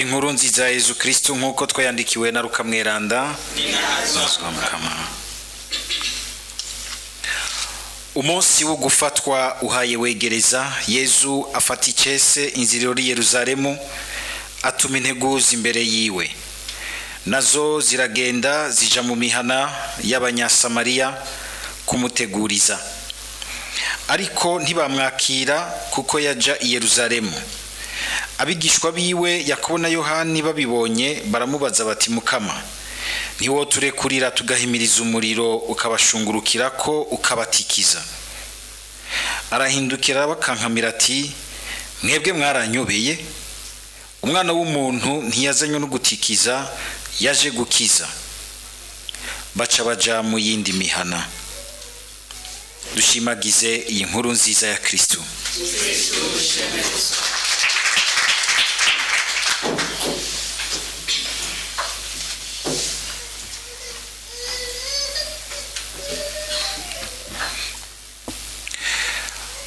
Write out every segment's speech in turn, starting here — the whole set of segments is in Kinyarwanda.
Inkuru nziza ya Yesu Kristo nkuko twayandikiwe na Luka mweranda. Umunsi wo gufatwa uhaye wegereza, Yesu afata icese inzira uri Yerusalemu, atuma integuza imbere yiwe. Nazo ziragenda zija mu mihana y'Abanyasamariya kumuteguriza. Ariko ntibamwakira kuko yaja i Yerusalemu. Abigishwa biwe Yakobo na Yohani babibonye baramubaza bati, Mukama, niwo turekurira tugahimiriza umuriro ukabashungurukira ko ukabatikiza? Arahindukira bakankamira ati, mwebwe mwaranyobeye, umwana w'umuntu ntiyazanywe no gutikiza, yaje gukiza. Baca baja mu yindi mihana. Dushimagize iyi nkuru nziza ya Kristo.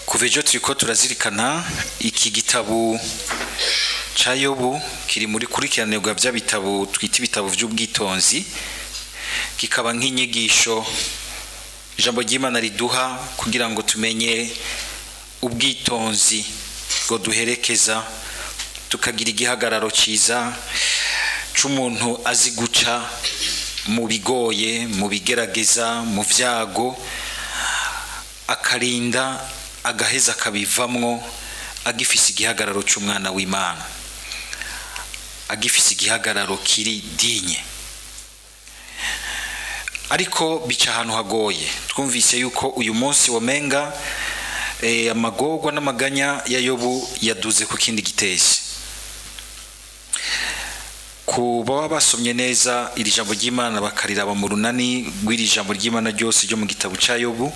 Kuvejo turiko turazirikana iki gitabo ca Yobu, kiri muri kurikiranirwa vya bitabo twita ibitabo vy'ubwitonzi, kikaba nk'inyigisho ijambo ry'Imana riduha kugira ngo tumenye ubwitonzi bwo duherekeza, tukagira igihagararo ciza c'umuntu azi guca mu bigoye, mu bigerageza, mu vyago, akarinda agaheza akabivamwo agifise igihagararo c'umwana w'Imana, agifise igihagararo kiri dinye. Ariko bica ahantu hagoye. Twumvise yuko uyu munsi womenga amagorwa n'amaganya ya Yobu yaduze ku kindi gitesi. Kuba basomye neza iri jambo ry'Imana bakariraba mu runani rw'iri jambo ry'Imana ryose ryo mu gitabo ca Yobu,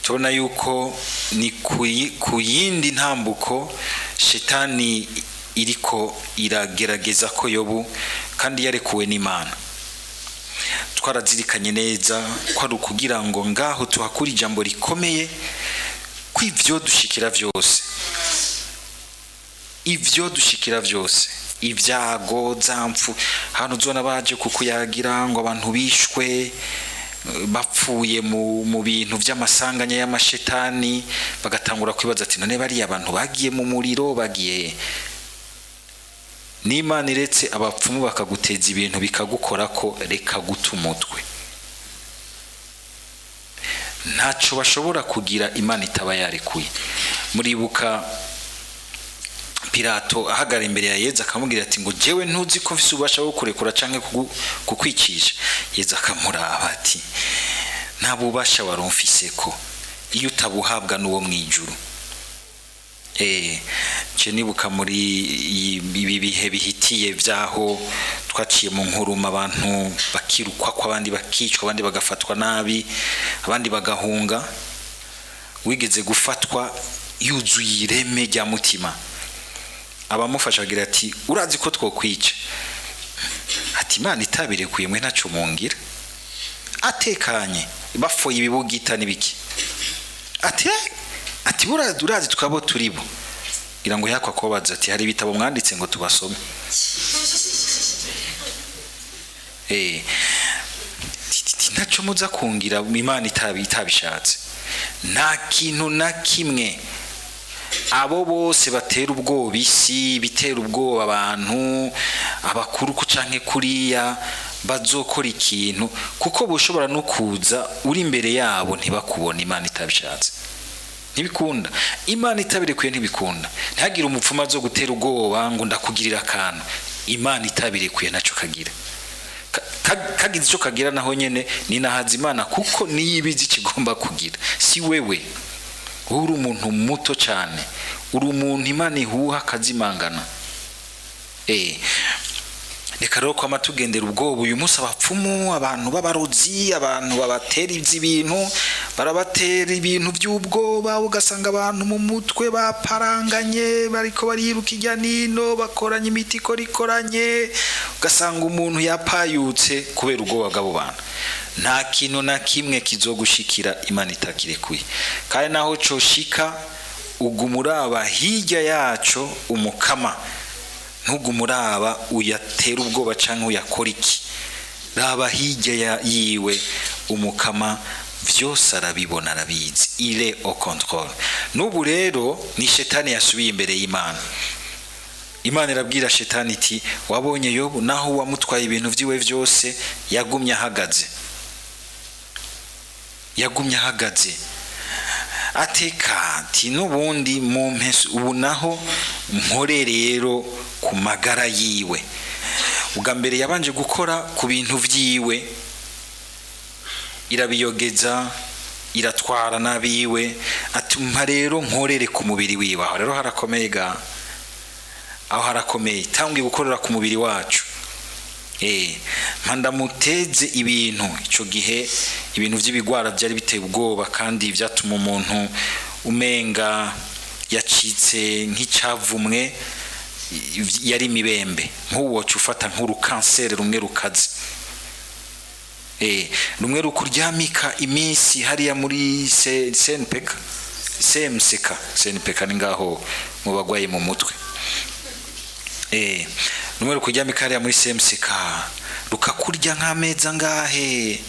tubona yuko ni ku yindi ntambuko Shetani iriko iragerageza ko Yobu kandi yarekuwe n'Imana. Twarazirikanye neza ko ari ukugira ngo ngaho tuhakura ijambo rikomeye ko ivyo dushikira vyose, ibyago, zampfu, hano uzona baje kukuyagira ngo abantu bishwe bapfuye mu bintu by'amasanganya y'amashetani, bagatangura kwibaza ati none bari abantu bagiye mu muriro, bagiye n'Imana iretse abapfumu bakaguteza ibintu bikagukora ko, reka guta umutwe. Ntaco bashobora kugira Imana itaba yarekuye. Muribuka Pilato ahagara imbere ya Yesu akamubwira ati ngo jewe ntuzi ko mfise ubasha bwo kurekura canke kukwicisha? Yesu akamuraba ati, nta bubasha warumfise ko iyo utabuhabwa n'uwo mwijuru. Je nibuka muri ibi bihe bihitiye vyaho twaciye mu nkuruma, abantu bakirukwa, abandi bakicwa, abandi bagafatwa nabi, abandi bagahunga. Wigeze gufatwa yuzuye ireme rya mutima, abamufasha agira ati, urazi ko twokwica? Ati, Imana itabirekuye mwe ntaco mungira. Atekanye bafoye ibibugita nibiki. Ati urazi twabo turibo. Gira ngo yakwa kobaza ati, hari ibitabo mwanditse ngo tubasome. Ntaco muza kungira Imana itabishatse. Nta kintu na kimwe abo bose batera ubwoba isi, bitera ubwoba abantu, abakuru canke kuriya bazokora ikintu, kuko boshobora no kuza uri imbere yabo ntibakubona Imana itabishatse. Ntibikunda. Imana itabirekuye ntibikunda. Ntihagire umupfuma zo gutera ubwoba ngo ndakugirira akantu. Imana itabirekuye naco kagira. Kagize ico kagira naho nyene ni nahaza Imana, kuko niyibizi kigomba kugira. Si wewe. Uri umuntu muto cyane, uri umuntu Imana ihuha kazimangana. Reka rero kwama tugendera ubwoba. Uyu munsi abapfumu, abantu b'abarozi, abantu babatera ivy'ibintu, barabatera ibintu by'ubwoba, ugasanga abantu mu mutwe baparanganye, bariko bariruka ijya nino, bakoranye imiti ikoranye, ugasanga umuntu yapayutse kubera ubwoba bw'abo bantu. Nta kintu na kimwe kizogushikira Imana itakirekuye. Kandi naho coshika ugumuraba hirya yaco umukama, ntugumuraba uyatera ubwoba canke uyakora iki, raba hirya yiwe, umukama vyose arabibona, arabizi, il est au contrôle. N'ubu rero ni shetani yasubiye imbere y'Imana. Imana irabwira shetani iti, wabonye Yobu naho wamutwaye ibintu vyiwe vyose yagumye ahagaze, ateka ati n'ubundi mu mpeso, ubu naho nkore rero ku magara yiwe. Ubwa mbere yabanje gukora ku bintu vyiwe, irabiyogeza, iratwara nabiwe, ati mpa rero nkorere ku mubiri wiwe. Aho rero harakomeye aho harakomeye, tangiye gukorera ku mubiri wacu. Mpanda muteze ibintu, ico gihe ibintu vy'ibigwara byari biteye ubwoba kandi vyatuma umuntu umenga yacitse nk'icavumwe, yari imibembe, nk'uwo cufata nk'uru kanseri rumwe rukaze, rumwe rukuryamika iminsi hariya muri CNPK ni ngaho mu bagwaye mu mutwe, rumwe rukuryamika hariya muri CMCK rukakurya nk'ameza ngahe.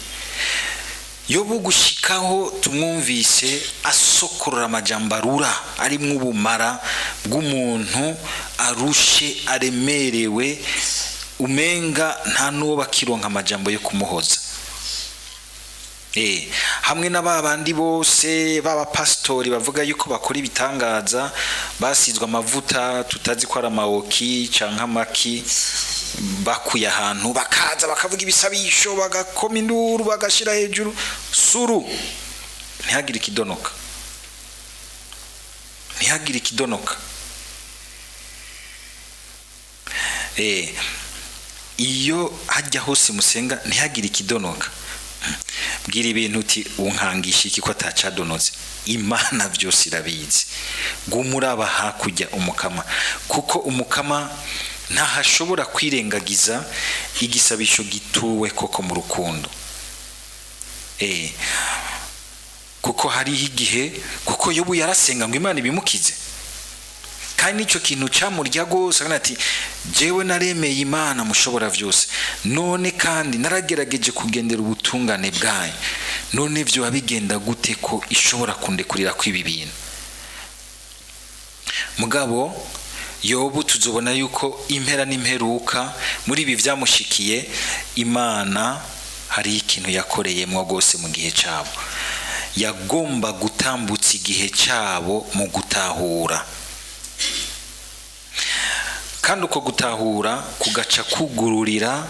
Yobu gushikaho tumwumvise asokorora amajambo arura, arimwo ubumara bw'umuntu arushe, aremerewe, umenga nta nuwo bakironka amajambo yo kumuhoza. Hamwe n'ababandi bose baba pastori bavuga yuko bakora ibitangaza, basizwe amavuta tutazi ko ari amawoki canke amaki, bakuye ahantu bakaza bakavuga ibisabisho, bagakoma induru, bagashira hejuru suru, ntihagire ikidonoka. Iyo hajya hose musenga ntihagire ikidonoka. Bwira ibintu uti unkangisha iki ko atacadonoze, Imana byose irabizi. Gumuraba hakujya umukama, kuko umukama ntahashobora kwirengagiza igisabisho gituwe koko mu rukundo. Kuko hari igihe, kuko Yobu yarasenga ngo Imana ibimukize, kandi nico kintu camurya gose, ati jewe naremeye Imana mushobora vyose, none kandi naragerageje kugendera ubutungane bwayo, none vyo abigenda gute ko ishobora kundekurira kwibi bintu. Mugabo Yobu tuzobona yuko impera n'imperuka muri ibi vyamushikiye, Imana hari ikintu yakoreyemwo gose mu gihe cabo, yagomba gutambutsa igihe cabo mu gutahura, kandi uko gutahura kugaca kugururira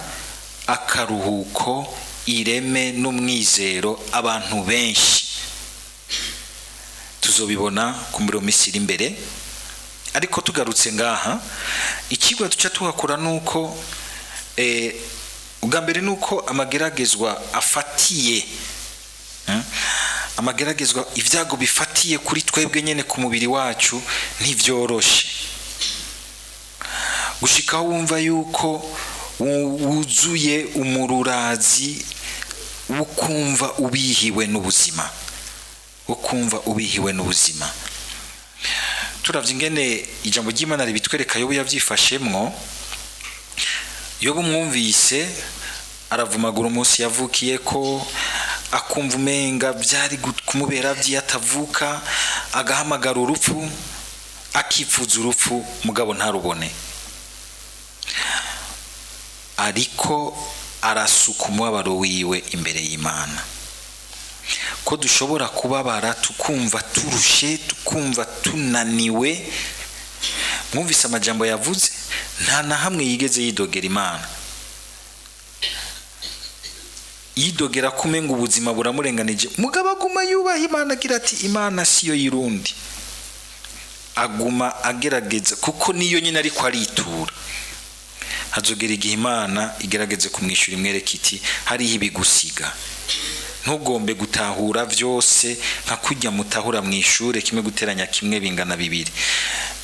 akaruhuko, ireme n'umwizero abantu benshi. Tuzobibona ku muri Misiri imbere. Ariko tugarutse ngaha, ikigwa tuca tuhakura nuko ubwa mbere nuko amageragezwa afatiye, amageragezwa ivyago bifatiye kuri twebwe nyene ku mubiri wacu ntivyoroshe. Gushikaho wumva yuko wuzuye umururazi, ukumva ubihiwe n'ubuzima, turavye ingene ijambo ry'Imana ribitwereka Yobu yavyifashemwo. Yobu mwumvise aravumagura umunsi yavukiye ko, akumva umenga byari kumubera vyatavuka, agahamagara urupfu, akipfuza urupfu, mugabo ntarubone, ariko arasuka umubabaro wiwe imbere y'Imana. Ko dushobora kubabara tukumva turushe, tukumva tunaniwe. Mwumvise amajambo yavuze, nta na hamwe yigeze yidogera Imana, yidogera kumenga ubuzima buramurenganije, mugabo aguma yubaha Imana, agira ati Imana siyo yirundi, aguma agerageza, kuko niyo nyine ariko aritura. Hazogera igihe Imana igerageze kumwishura, imwereka iti hariho ibigusiga, ntugombe gutahura vyose nka kujya mutahura mwishure kimwe guteranya kimwe bingana bibiri.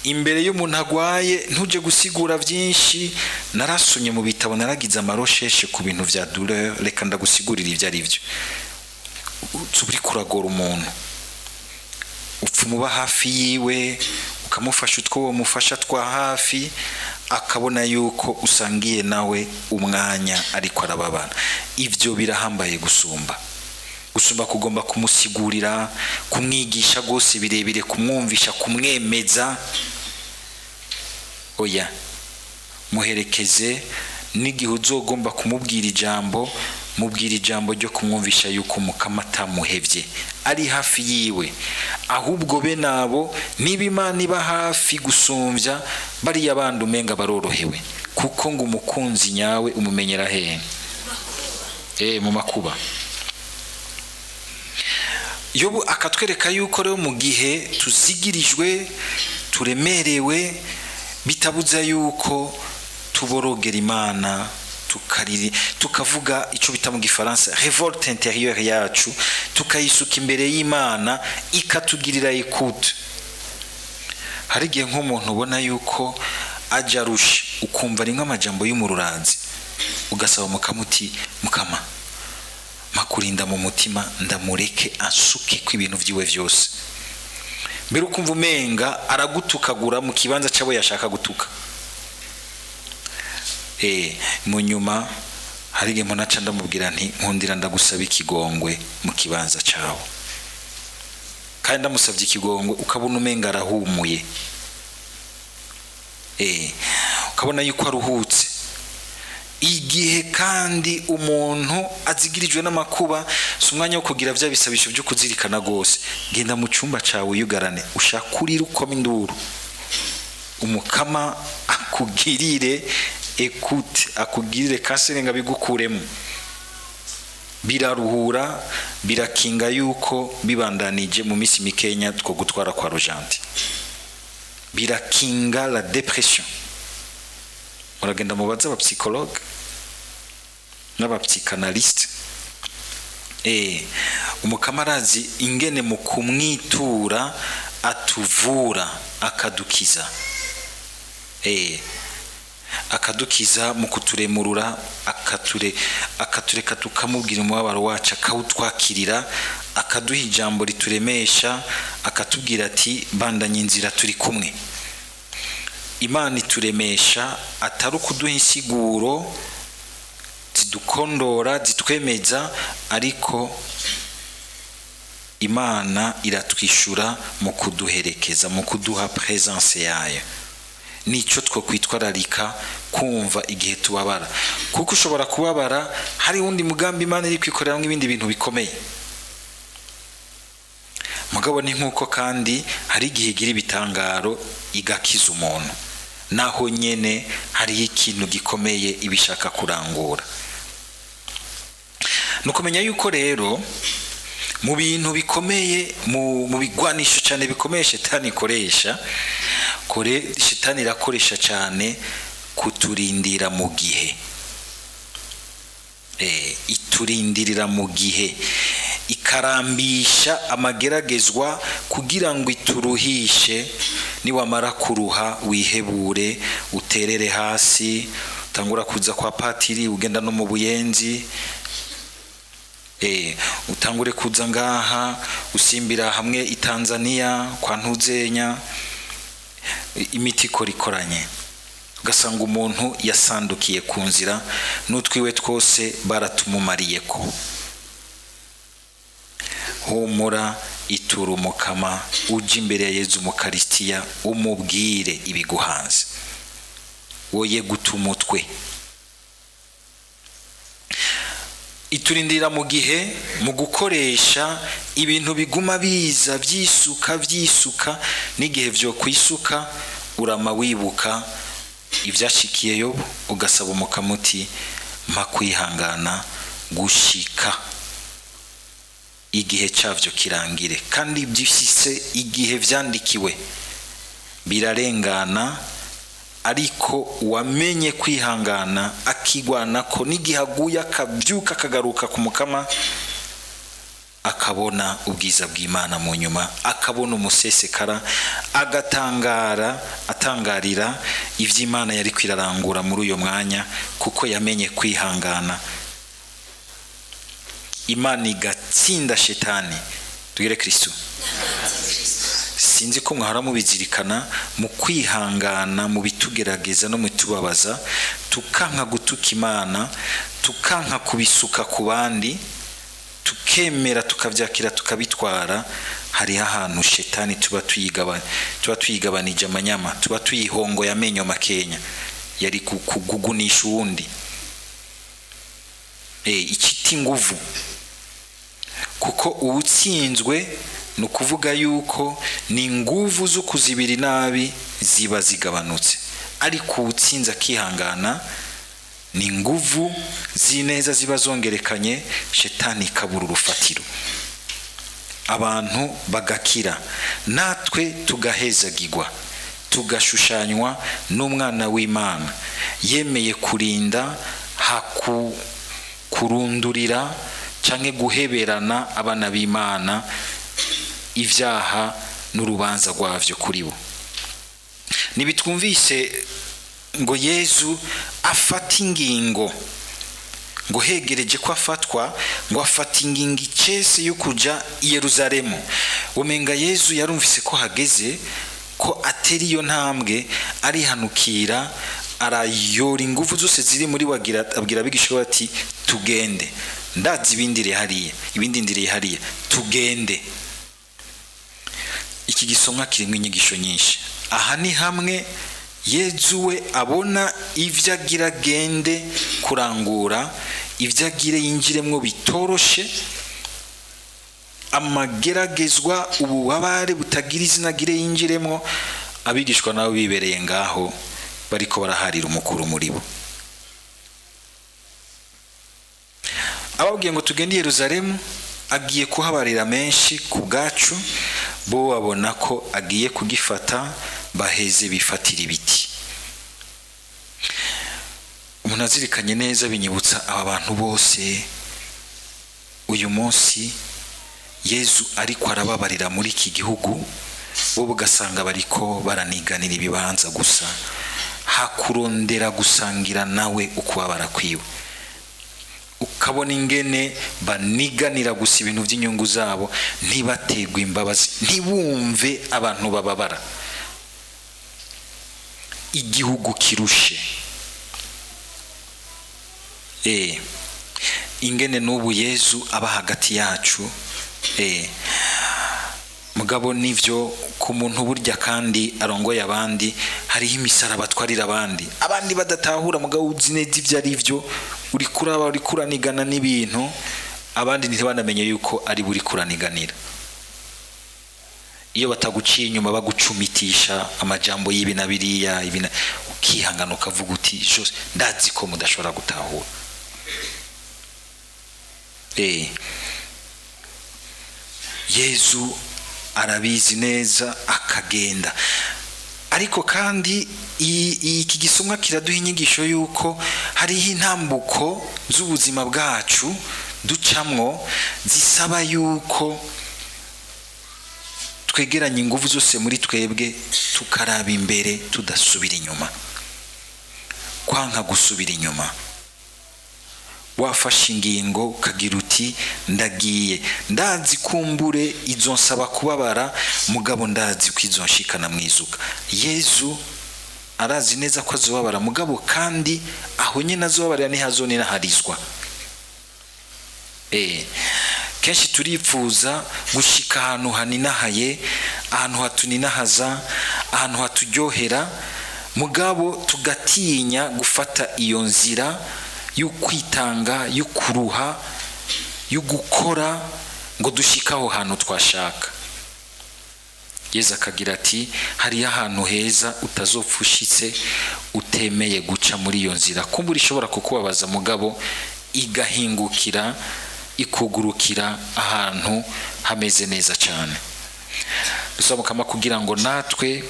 Imbere y'umuntu agwaye ntuje gusigura vyinshi, narasomye mu bitabo, naragize amarosheshe ku bintu vya douleur, reka ndagusigurira ivyo ari vyo. Tuburi kuragora umuntu, upfumuba hafi yiwe ukamufasha utwo mufasha twa hafi, akabona yuko usangiye nawe umwanya ariko arababana. Ivyo birahambaye gusumba kugomba kumusigurira, kumwigisha gose birebire, kumwumvisha, kumwemeza. Oya, muherekeze n'igihe uzogomba kumubwira ijambo, mubwira ijambo ryo kumwumvisha yuko Mukama atamuhevye, ari hafi yiwe. Ahubwo be nabo niba Imana iba hafi gusumvya bariya bandi umenga barorohewe, kuko ngo umukunzi nyawe umumenyera hehe? Mu makuba. Yobu akatwereka yuko rero mu gihe tuzigirijwe, turemerewe, bitabuza yuko tuborogera Imana, tukavuga icyo bita mu gifaransa révolte intérieure yacu, tukayisuka imbere y'Imana ikatugirira écoute. Hari igihe nk'umuntu ubona yuko ajya arusha, ukumva ari nk'amajambo y'umururanzi, ugasaba Mukama uti Mukama makurinda mu mutima, ndamureke asuke ko ibintu vyiwe vyose. Mbere ukumva umenga aragutukagura mu kibanza cyabo yashaka gutuka. Mu nyuma hari igihe munaca ndamubwira nti nkundira ndagusaba ikigongwe mu kibanza cyawo, kandi ndamusabye ikigongwe ukabona umenga arahumuye, ukabona yuko aruhutse. Igihe kandi umuntu azigirijwe n'amakuba, si umwanya wo kugira vya bisabisho byo kuzirikana gose. Genda mu cyumba cyawe yugarane, ushakurire ukoma induru, Umukama akugirire écoute, akugirire kanseri nga bigukuremo. Biraruhura, birakinga yuko bibandanije mu misi mikenya two gutwara kwa Rojanti. Birakinga la dépression. Muragenda mubaza abapsychologue n'abapsychanalyste. Umukama arazi ingene mu kumwitura atuvura, akadukiza. Akadukiza mu kuturemurura, akatureka tukamubwira umubabaro wacu, akawutwakirira, akaduha ijambo rituremesha, akatubwira ati bandanye inzira turi kumwe. Imana ituremesha atari ukuduha insiguro zidukondora, zitwemeza, ariko Imana iratwishura mu kuduherekeza, mu kuduha presence yayo. Nico two kwitwararika kumva igihe tubabara, kuko ushobora kubabara hari undi mugambi Imana iri kwikorera nk'ibindi bintu bikomeye. Mugabo ni nkuko kandi hari igihe igira ibitangaro igakiza umuntu, naho nyene hari ikintu gikomeye ibishaka kurangura. Nukumenya yuko rero mu bintu bikomeye, mu bigwanisho cyane bikomeye Shetani ikoresha, Shetani irakoresha cyane kuturindira mu gihe. Iturindirira mu gihe, ikarambisha amageragezwa kugira ngo ituruhishe. Niwamara kuruha wihebure, uterere hasi, utangura kuza kwa patiri, ugenda no mu buyenzi, utangure kuza ngaha usimbira hamwe i Tanzania kwa Ntuzenya, imiti ikoranye. Ugasanga umuntu yasandukiye ku nzira, n'utwiwe twose baratumumariye ko. Humura, itura Umukama, uje imbere ya Yezu mu Karistiya, umubwire ibiguhanze, woye guta umutwe. Iturindira mu gihe, mu gukoresha ibintu biguma biza byisuka, n'igihe vyo kwisuka urama wibuka ivyashikiye Yobu, ugasaba Umukama uti mpa kwihangana gushika igihe cyavyo kirangire. Kandi byifise igihe vyandikiwe birarengana, ariko wamenye kwihangana akigwana ko n'igihe aguye akabyuka akagaruka ku Mukama, akabona ubwiza bw'Imana mu nyuma, akabona umusesekara, atangarira ivy'Imana yari kwirarangura muri uyo mwanya, kuko yamenye kwihangana. Imana igatsinda Shetani, tugire Kristo. sinzi ko mwahora mubizirikana mu kwihangana mu bitugerageza no mu tubabaza, tukanka gutuka Imana, tukanka kubisuka ku bandi, tukemera tukavyakira tukabitwara, hari ahantu shetani tuba tuyigabanije amanyama, tuba tuyihongoye amenyo makenya yari kugugunisha uwundi. Ikiti nguvu, kuko uwutsinzwe nukuvuga yuko ni nguvu zo kuzibira nabi ziba zigabanutse, ariko uwutsinze akihangana ni nguvu zineza ziba zongerekanye, shetani ikabura urufatiro, abantu bagakira, natwe tugahezagirwa, tugashushanywa n'umwana w'Imana yemeye kurinda kurundurira canke guheberana abana b'Imana ivyaha n'urubanza rwavyo kuri bo. Nibitwumvise ngo Yesu afata ingingo, ngo hegereje ko afatwa, ngo afata ingingo icese yo kuja i Yerusalemu. Umenga Yesu yarumvise ko hageze ko atera iyo ntambwe, arihanukira, arayora ingufu zose ziri muri wagira, abwira abigisha bati tugende, ndazi ibindi ndiriye hariya, tugende. Iki gisomwa kirimo inyigisho nyinshi. Aha ni hamwe Yesu we abona ivyo agira gende kurangura, ivyo agire yinjiremwo bitoroshe, amageragezwa ububabare butagira izina agire yinjiremwo, abigishwa nabo bibereye ngaho bariko baraharira umukuru muri bo. Ababwiye ngo tugende i Yerusalemu, agiye kuhabarira menshi ku bwacu, bo babona ko agiye kugifata, baheze bifatira ibiti. Umuntu azirikanye neza binyibutsa aba bantu bose uyu munsi Yesu ariko arababarira muri iki gihugu, bo bugasanga bariko baraniganira ibibanza gusa, hakurondera gusangira nawe ukubabara kwiwe. Ukabona ingene baniganira gusa ibintu by'inyungu zabo, ntibategwe imbabazi, ntibumve abantu bababara. Igihugu kirushe. Ingene n'ubu Yesu aba hagati yacu. Mugabo nivyo ku muntu burya kandi arongoye abandi, hariho imisaraba atwarira abandi badatahura, mugabo uzi neza ivyo ari vyo, uri kuranigana n'ibintu abandi ntibanamenye yuko ari buri kuraniganira. Iyo bataguciye inyuma bagucumitisha amajambo y'ibi na biriya, ukihangana ukavuga uti jose ndazi ko mudashobora gutahura. Yesu arabizi neza akagenda, ariko kandi iki gisomwa kiraduha inyigisho yuko hariho intambuko z'ubuzima bwacu ducamwo zisaba yuko twegeranya ingufu zose muri twebwe, tukaraba imbere tudasubira inyuma. Kwanka gusubira inyuma, wafashe ingingo ukagira uti ndagiye, ndazi kumbure izo nsaba kubabara, mugabo ndazi ko izo nshikana mwizuka. Yesu arazi neza ko azobabara, mugabo kandi aho nyene azobabarira ntihazone naharizwa. Kenshi turipfuza gushika ahantu haninahaye, ahantu hatuninahaza, ahantu haturyohera, mugabo tugatinya gufata iyo nzira y'ukwitanga, y'ukuruha, y'ugukora ngo dushike aho hantu twashaka. Yesu akagira ati hari ahantu heza utazopfushitse utemeye guca muri iyo nzira. Kumbura ishobora kukubabaza, mugabo igahingukira, ikugurukira ahantu hameze neza cyane. Dusaba Mukama kugira ngo natwe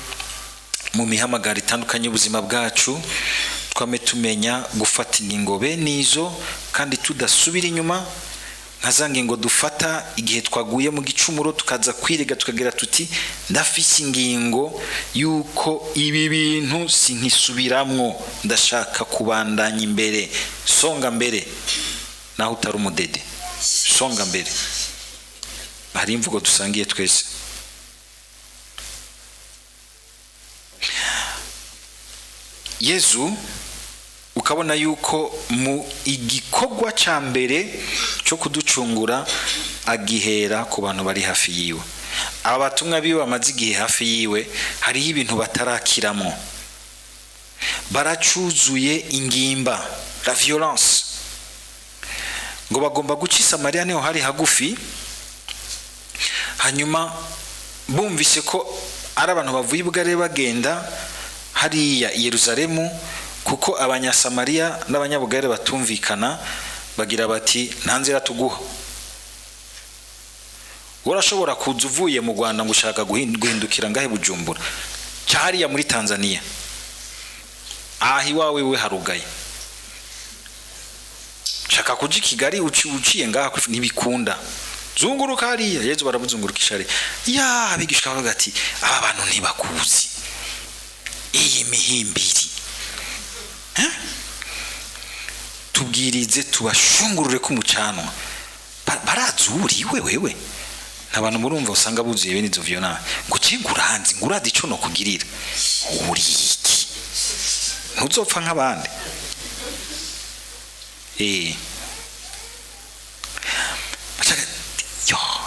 mu mihamagaro itandukanye y'ubuzima bwacu twame tumenya gufata ingingo bene izo, kandi tudasubira inyuma, nka ngingo dufata igihe twaguye mu gicumuro tukaza kwirega tukagira tuti ndafise ingingo yuko ibi bintu sinkisubiramwo, ndashaka kubandanya imbere, songa mbere naho utari umudede, songa mbere. Hari imvugo dusangiye twese. Yezu ukabona yuko mu igikorwa ca mbere cyo kuducungura agihera ku bantu bari hafi yiwe. Aba batumwa biwe bamaze igihe hafi yiwe, hariho ibintu batarakiramo, baracuzuye ingimba, la violence, ngo bagomba guca i Samariya niho hari hagufi. Hanyuma bumvise ko ari abantu bavuye ibware bagenda hariya i Yerusalemu, kuko abanyasamariya n'abanyabugare batumvikana, bagira bati nta nzira tuguha. Urashobora kuza uvuye mu Rwanda ngo ushaka guhindukira ngahe Bujumbura, cyariya muri Tanzania, ahi wawe we harugaye, shaka kuji Kigali uciye ngaha ntibikunda, zunguruka hariya. Yezu barabuzungurukisha hariya. Ya abigishwa bavuga ati aba bantu ntibakuzi, iyi mihimbiri tubwirize tubashungurure ku mucanwa, barazuriwe wewe. Abantu murumva usanga buzuye bene izo violence, ngo cinguranzi nguradi ico no kugirira uri iki, ntuzopfa nk'abandi.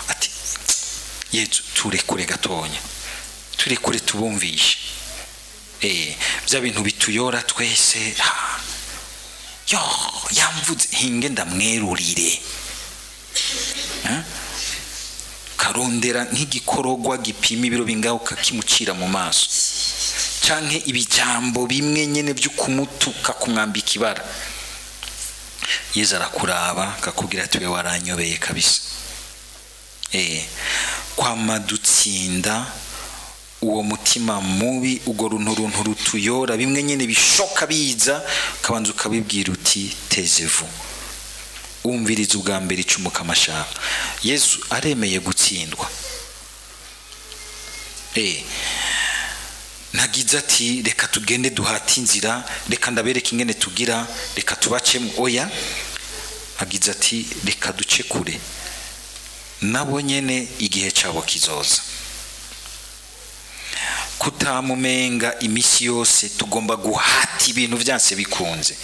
Ati Yezu turekure gatonya, turekure tubumvishe bya bintu bituyora twese. Yamvuze hinge ndamwerurire, karondera nk'igikorogwa gipima ibiro bingaho kakimucira mu maso, canke ibijambo bimwe nyene byo kumutuka kumwambika ibara. Yezu arakuraba akakubwira ati we waranyobeye kabisa. Kwamadutsinda uwo mutima mubi, ugo runtu rutuyora bimwe nyene bishoka biza, kabanza ukabibwira uti tezevu, umviriza ubwa mbere icumuka amashaka. Yezu aremeye gutsindwa. Nagize ati reka tugende duhate inzira, reka ndabereka ingene tugira, reka tubacemo. Oya, agize ati reka duce kure, nabo nyene igihe cabo kizoza. Kutamumenga imisi yose tugomba guhata ibintu byanse bikunze.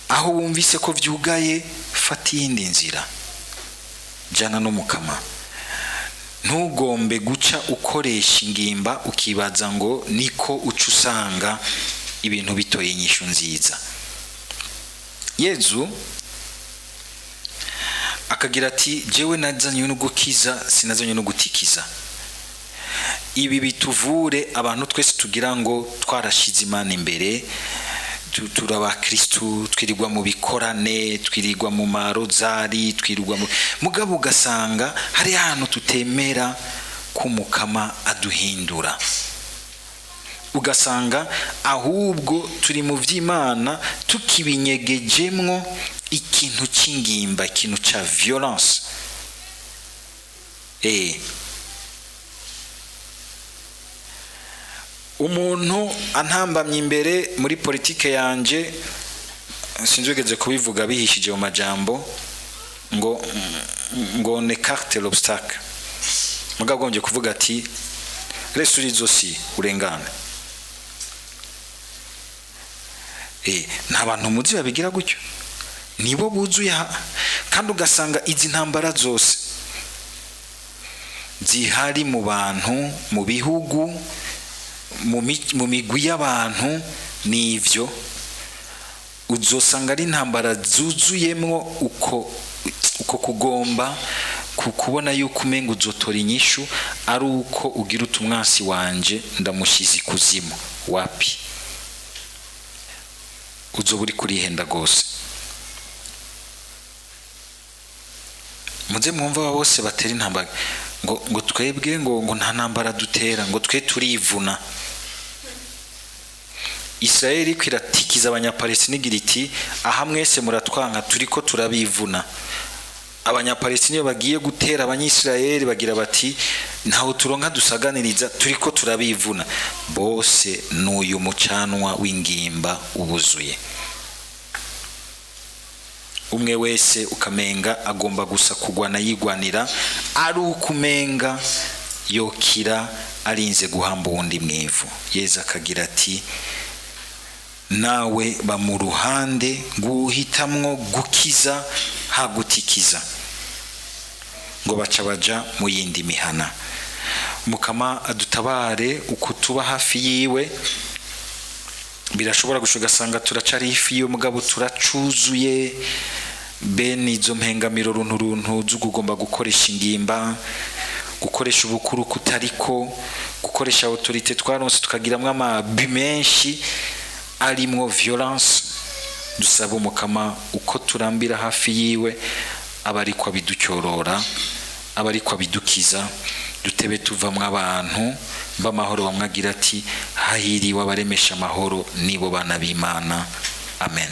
Aho wumvise ko vyugaye, fata iyindi nzira, jana no mukama. Ntugombe guca ukoresha ingimba ukibaza ngo niko uca usanga ibintu bitoye inyishu nziza. Yezu akagira ati jewe nazanye no gukiza, sinazanye no gutikiza. Ibi bituvure abantu twese tugira ngo twarashize Imana imbere, turaba Kristo, twirirwa mu bikorane, twirirwa mu marozari, twirirwa mugabo ugasanga hari ahantu tutemera ko mukama aduhindura. Ugasanga ahubwo turi mu vy'Imana tukibinyegejemwo ikintu c'ingimba, ikintu ca violence. Umuntu antambamye imbere muri politike yanje, sinzwegeze kubivuga bihishije mu majambo, ngo n'écarte l'obstacle. Mugabo gombye kuvuga ati resurizo si urengane. Nta bantu muzi babigira gutyo, nibo buzuye. Kandi ugasanga izi ntambara zose zihari mu bantu, mu bihugu, mu migwi y'abantu, n'ivyo uzosanga ari intambara zuzuyemwo uko kugomba kubona yuko umenga uzotora inyishu ari uko ugira utumwasi wanje ndamushize ikuzimu. Wapi, uzoba uri kurihenda gose. Muze mwumva bose batera intambara ngo twebwe ngo nta ntambara dutera, ngo twe turivuna. Israeli kwiratikiza abanyapalestina igira iti aha mwese muratwanka, turiko turabivuna. Abanyapalestina bagiye gutera abanyisraeli bagira bati ntaho turonka dusaganiriza, turiko turabivuna. Bose n'uyu mucanwa w'ingimba ubuzuye. Umwe wese ukamenga agomba gusa kugwana yigwanira, ari ukumenga yokira arinze guhamba uwundi mwivu. Yezu akagira ati nawe bamu ruhande guhitamwo gukiza hagutikiza ngo baca baja mu yindi mihana. Mukama adutabare uko tuba hafi yiwe. Birashobora gushoga sanga turacari hafi yiwe mugabo turacuzuye bene izo mpengamiro runtu z'ugomba gukoresha ingimba, gukoresha ubukuru kutariko, gukoresha autorité twaronse tukagiramwe amabi menshi arimwo violence. Dusaba Umukama uko turambira hafi yiwe abariko abiducyorora, abariko abidukiza, dutebe tuvamwe abantu b'amahoro bamwagira ati hahiriwe abaremesha amahoro nibo bana b'Imana. Amen.